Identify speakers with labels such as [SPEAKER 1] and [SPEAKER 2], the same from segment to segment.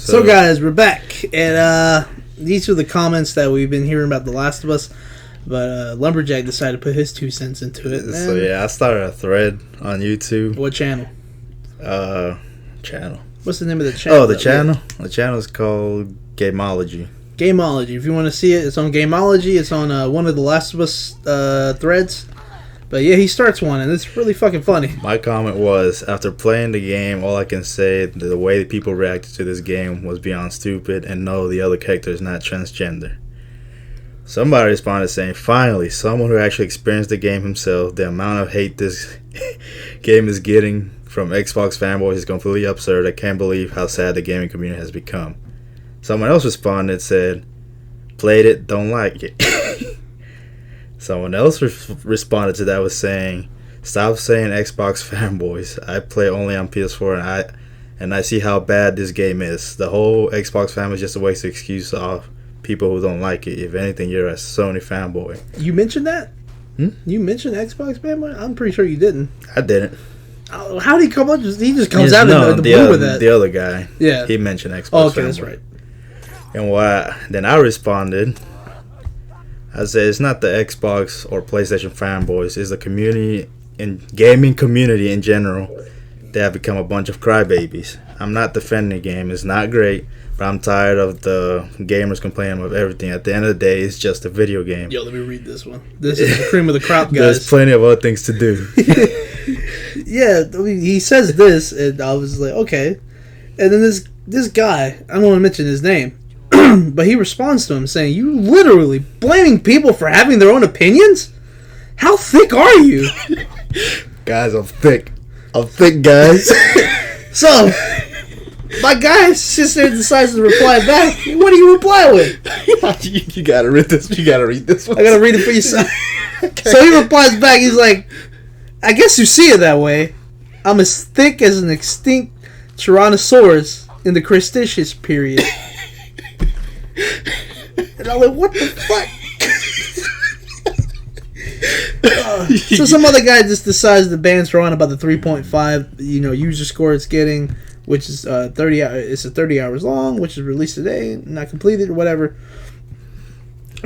[SPEAKER 1] So guys, we're back, and these are the comments that we've been hearing about The Last of Us, but Lumberjack decided to put his 2 cents into it.
[SPEAKER 2] So yeah, I started a thread on YouTube.
[SPEAKER 1] What channel?
[SPEAKER 2] Channel.
[SPEAKER 1] What's the name of the channel?
[SPEAKER 2] Oh, the channel? The channel is called Gameology.
[SPEAKER 1] Gameology. If you want to see it, it's on Gameology. It's on one of The Last of Us threads. But yeah, he starts one, and it's really fucking funny.
[SPEAKER 2] My comment was, after playing the game, all I can say, the way that people reacted to this game was beyond stupid, and no, the other character is not transgender. Somebody responded saying, finally, someone who actually experienced the game himself. The amount of hate this game is getting from Xbox fanboys is completely absurd. I can't believe how sad the gaming community has become. Someone else responded, said, played it, don't like it. Someone else responded to that with saying, stop saying Xbox fanboys. I play only on PS4 and I see how bad this game is. The whole Xbox family is just a waste of excuse of people who don't like it. If anything, you're a Sony fanboy.
[SPEAKER 1] You mentioned that? You mentioned Xbox fanboy? I'm pretty sure you didn't.
[SPEAKER 2] I didn't.
[SPEAKER 1] How did he come up? He just comes out of the blue with that.
[SPEAKER 2] The other guy.
[SPEAKER 1] Yeah.
[SPEAKER 2] He mentioned Xbox
[SPEAKER 1] okay,
[SPEAKER 2] fanboy.
[SPEAKER 1] That's right.
[SPEAKER 2] And then I responded, I said, it's not the Xbox or PlayStation fanboys. It's the community and gaming community in general. They have become a bunch of crybabies. I'm not defending the game. It's not great, but I'm tired of the gamers complaining of everything. At the end of the day, it's just a video game.
[SPEAKER 1] Yo, let me read this one. This is the cream of the crop, guys.
[SPEAKER 2] There's plenty of other things to do.
[SPEAKER 1] Yeah, I mean, he says this, and I was like, okay. And then this guy, I don't want to mention his name, but he responds to him saying, you literally blaming people for having their own opinions? How thick are you?
[SPEAKER 2] Guys, I'm thick. I'm thick, guys.
[SPEAKER 1] So, my guy sits there and decides to reply back. What do you reply with?
[SPEAKER 2] You gotta read this. You gotta read this one.
[SPEAKER 1] I gotta read it for you. Okay. So he replies back, he's like, I guess you see it that way. I'm as thick as an extinct Tyrannosaurus in the Cretaceous period. And I'm like, what the fuck? So some other guy just decides the band's wrong about the 3.5 user score it's getting, which is 30 hours. It's 30 hours long, which is released today, not completed or whatever.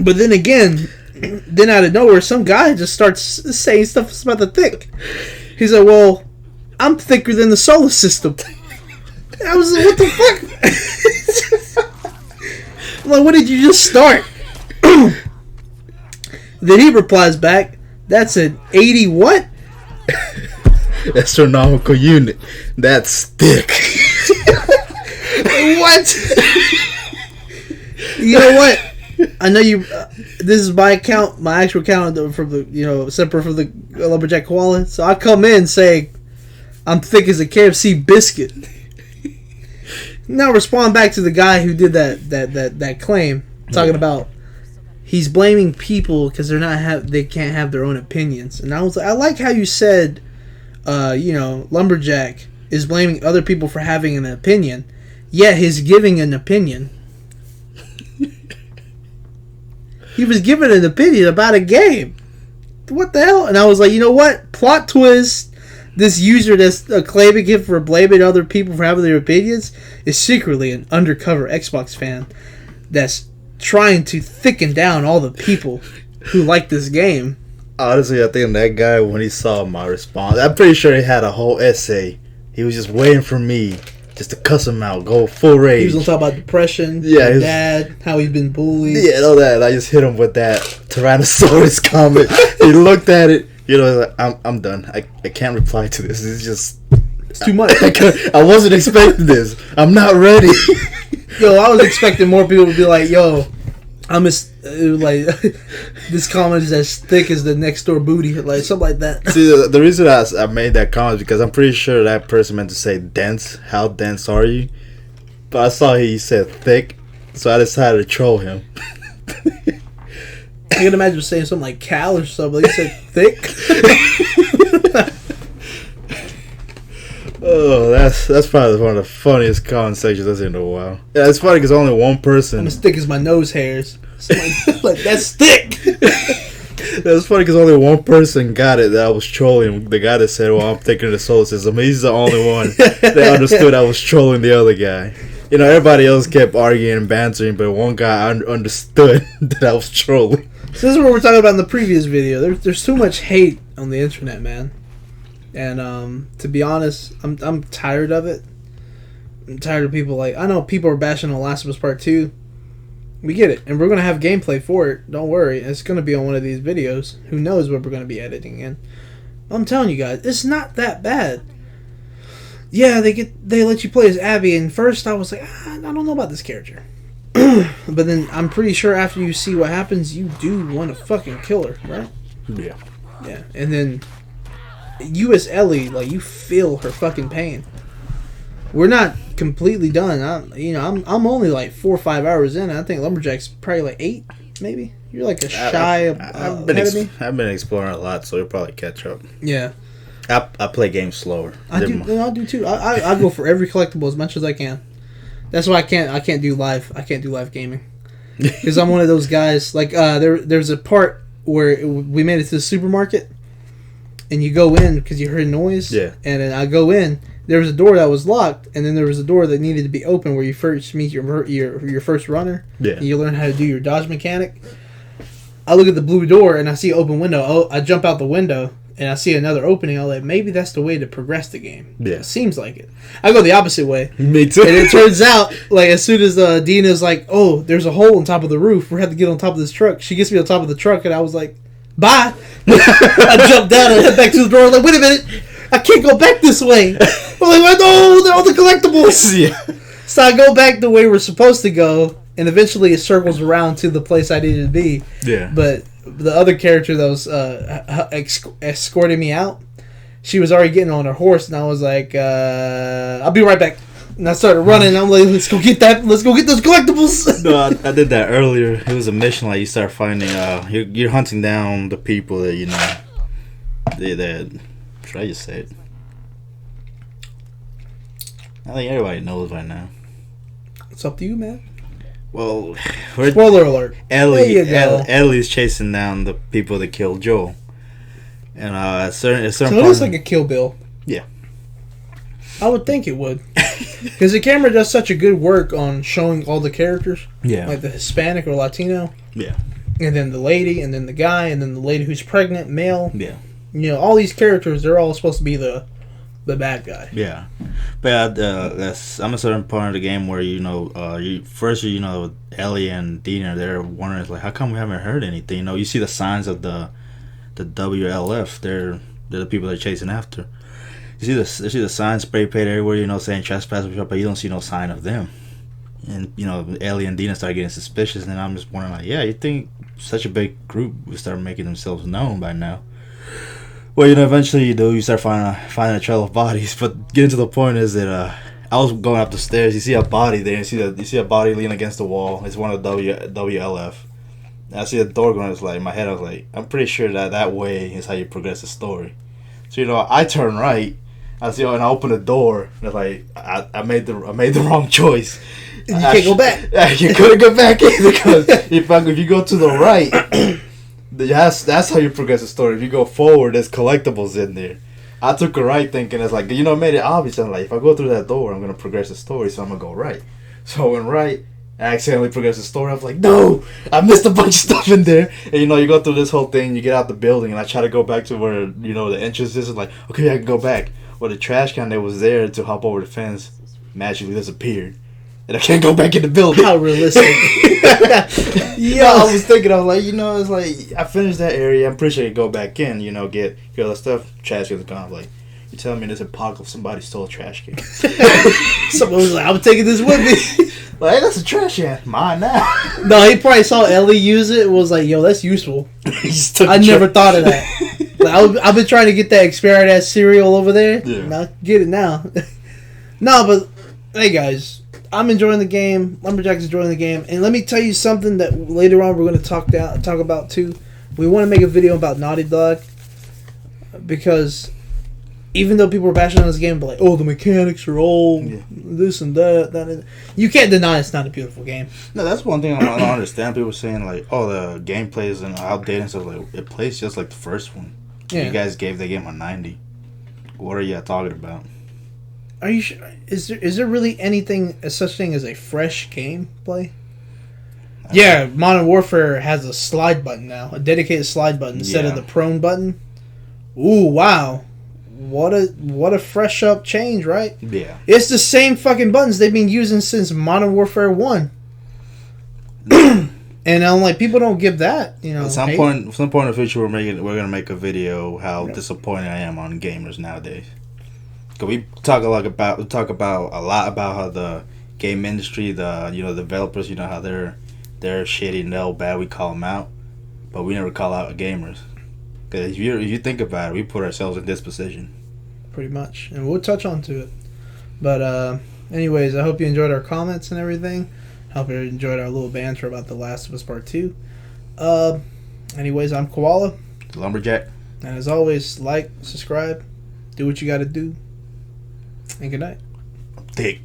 [SPEAKER 1] But then again, then out of nowhere, some guy just starts saying stuff about the thick. He's like, well, I'm thicker than the solar system. And I was like, what the fuck? I'm like, what did you just start? Then he replies back, that's an 80 what?
[SPEAKER 2] Astronomical unit. That's thick.
[SPEAKER 1] What? You know what? I know you. This is my account, my actual account from the separate from the Lumberjack Koala. So I come in saying I'm thick as a KFC biscuit. Now respond back to the guy who did that claim, talking about he's blaming people because they can't have their own opinions. And I was like, I like how you said, Lumberjack is blaming other people for having an opinion, yet he's giving an opinion. He was giving an opinion about a game. What the hell? And I was like, you know what? Plot twist. This user that's claiming him for blaming other people for having their opinions is secretly an undercover Xbox fan that's trying to thicken down all the people who like this game.
[SPEAKER 2] Honestly, I think that guy, when he saw my response, I'm pretty sure he had a whole essay. He was just waiting for me just to cuss him out, go full rage.
[SPEAKER 1] He was going to talk about depression, his dad, how he's been bullied.
[SPEAKER 2] Yeah, all that. I just hit him with that Tyrannosaurus comment. He looked at it. Like, I'm done. I can't reply to this.
[SPEAKER 1] It's too much.
[SPEAKER 2] I wasn't expecting this. I'm not ready.
[SPEAKER 1] Yo, I was expecting more people to be like, yo, this comment is as thick as the next door booty, like something like that.
[SPEAKER 2] See, the reason I made that comment is because I'm pretty sure that person meant to say dense. How dense are you? But I saw he said thick, so I decided to troll him.
[SPEAKER 1] I can imagine saying something like Cal or something. He said thick.
[SPEAKER 2] Oh, that's probably one of the funniest comment sections I've seen in a while. Yeah, it's funny because only one person.
[SPEAKER 1] I'm as thick as my nose hairs. Like that's thick.
[SPEAKER 2] That's funny because only one person got it that I was trolling. The guy that said, well, I'm thicker than the solar system. He's the only one that understood I was trolling the other guy. You know, everybody else kept arguing and bantering, but one guy understood that I was trolling.
[SPEAKER 1] So this is what we're talking about in the previous video. There's too much hate on the internet, man. And to be honest, I'm tired of it. I'm tired of people I know people are bashing on Last of Us Part 2. We get it. And we're going to have gameplay for it. Don't worry. It's going to be on one of these videos. Who knows what we're going to be editing in. I'm telling you guys, it's not that bad. Yeah, they let you play as Abby, and first I was like, I don't know about this character. But then I'm pretty sure after you see what happens, you do want to fucking kill her, right?
[SPEAKER 2] Yeah.
[SPEAKER 1] Yeah. And then you as Ellie, you feel her fucking pain. We're not completely done. I'm only 4 or 5 hours in. I think Lumberjack's probably 8, maybe. You're a shy
[SPEAKER 2] I've been exploring a lot, so you'll probably catch up.
[SPEAKER 1] Yeah.
[SPEAKER 2] I play games slower.
[SPEAKER 1] I do too. I go for every collectible as much as I can. That's why I can't do live gaming. Because I'm one of those guys. There's a part where we made it to the supermarket, and you go in because you heard a noise.
[SPEAKER 2] Yeah.
[SPEAKER 1] And then I go in. There was a door that was locked, and then there was a door that needed to be open where you first meet your first runner.
[SPEAKER 2] Yeah.
[SPEAKER 1] And you learn how to do your dodge mechanic. I look at the blue door and I see an open window. Oh, I jump out the window and I see another opening. I'm like, maybe that's the way to progress the game.
[SPEAKER 2] Yeah.
[SPEAKER 1] It seems like it. I go the opposite way.
[SPEAKER 2] Me too.
[SPEAKER 1] And it turns out, as soon as Dina's like, oh, there's a hole on top of the roof. We have to get on top of this truck. She gets me on top of the truck and I was like, bye. I jumped down and head back to the door. I'm like, wait a minute. I can't go back this way. I'm like, no, they're all the collectibles.
[SPEAKER 2] Yeah.
[SPEAKER 1] So I go back the way we're supposed to go. And eventually it circles around to the place I needed to be.
[SPEAKER 2] Yeah.
[SPEAKER 1] But the other character that was escorting me out, she was already getting on her horse, and I was like, I'll be right back. And I started running, and I'm like, let's go get those collectibles.
[SPEAKER 2] No, I did that earlier. It was a mission you start finding, you're hunting down the people that, should I just say it? I think everybody knows by now.
[SPEAKER 1] It's up to you, man.
[SPEAKER 2] Well,
[SPEAKER 1] spoiler alert.
[SPEAKER 2] Ellie's chasing down the people that killed Joel, and at certain
[SPEAKER 1] so it is like a Kill Bill.
[SPEAKER 2] Yeah,
[SPEAKER 1] I would think it would, because the camera does such a good work on showing all the characters.
[SPEAKER 2] Yeah,
[SPEAKER 1] like the Hispanic or Latino.
[SPEAKER 2] Yeah,
[SPEAKER 1] and then the lady, and then the guy, and then the lady who's pregnant, male.
[SPEAKER 2] Yeah,
[SPEAKER 1] all these characters, they're all supposed to be the bad guy.
[SPEAKER 2] Yeah, but I'm a certain part of the game where Ellie and Dina, they're wondering how come we haven't heard anything. You see the signs of the WLF. They're the people they're chasing after. You see the signs spray painted everywhere. Saying trespassers, but you don't see no sign of them. And Ellie and Dina start getting suspicious, and I'm just wondering you think such a big group would start making themselves known by now? Well, eventually you start finding a trail of bodies, but getting to the point is that I was going up the stairs. You see a body there. You see a body leaning against the wall. It's one of the WLF. And I see a door going. It's in my head. I was like, I'm pretty sure that way is how you progress the story. So I turn right. I see, and I open the door. And it's like I made the wrong choice.
[SPEAKER 1] You can't go back.
[SPEAKER 2] You couldn't go back either, because if you go to the right. That's how you progress the story. If you go forward, there's collectibles in there. I took a right thinking it's it made it obvious. I'm like, if I go through that door, I'm going to progress the story, so I'm going to go right. So I went right, I accidentally progressed the story. I was like, no, I missed a bunch of stuff in there. And you go through this whole thing, you get out the building, and I try to go back to where, the entrance is. Like, okay, I can go back. Well, the trash can that was there to hop over the fence magically disappeared. And I can't go back in the building.
[SPEAKER 1] How realistic.
[SPEAKER 2] Yeah, I was thinking, I was like, it's like, I finished that area. I'm pretty sure I can go back in, get all the stuff. Trash can gone. I'm like, you're telling me there's a apocalypse, somebody stole a trash can.
[SPEAKER 1] Someone was like, I'm taking this with me.
[SPEAKER 2] Like, hey, that's a trash can. Mine now.
[SPEAKER 1] No, he probably saw Ellie use it and was like, yo, that's useful. I never thought of that. I've been trying to get that expired ass cereal over there.
[SPEAKER 2] Yeah.
[SPEAKER 1] Now, get it now. No, but, hey guys. I'm enjoying the game. Lumberjack's enjoying the game. And let me tell you something that later on we're going to talk about too. We want to make a video about Naughty Dog. Because even though people are bashing on this game, but the mechanics are old, this and that, you can't deny it's not a beautiful game.
[SPEAKER 2] No, that's one thing I don't understand. People saying the gameplay is outdated and stuff. It plays just like the first one. Yeah. You guys gave the game a 90. What are you talking about?
[SPEAKER 1] Are you sure? Is there really anything such thing as a fresh gameplay? Yeah, Modern Warfare has a slide button now, a dedicated slide button instead of the prone button. Ooh, wow. What a fresh up change, right?
[SPEAKER 2] Yeah.
[SPEAKER 1] It's the same fucking buttons they've been using since Modern Warfare 1. And I'm like, people don't give that, you know.
[SPEAKER 2] At some point in the future, we're gonna make a video how disappointed I am on gamers nowadays. Cause we talk a lot about how the game industry, the developers, how they're shitty and how bad we call them out, but we never call out gamers. Cause if you think about it, we put ourselves in this position.
[SPEAKER 1] Pretty much, and we'll touch on to it. But anyways, I hope you enjoyed our comments and everything. Hope you enjoyed our little banter about The Last of Us Part 2. Anyways, I'm Koala.
[SPEAKER 2] The Lumberjack.
[SPEAKER 1] And as always, like, subscribe, do what you gotta do, and good night.
[SPEAKER 2] Thick.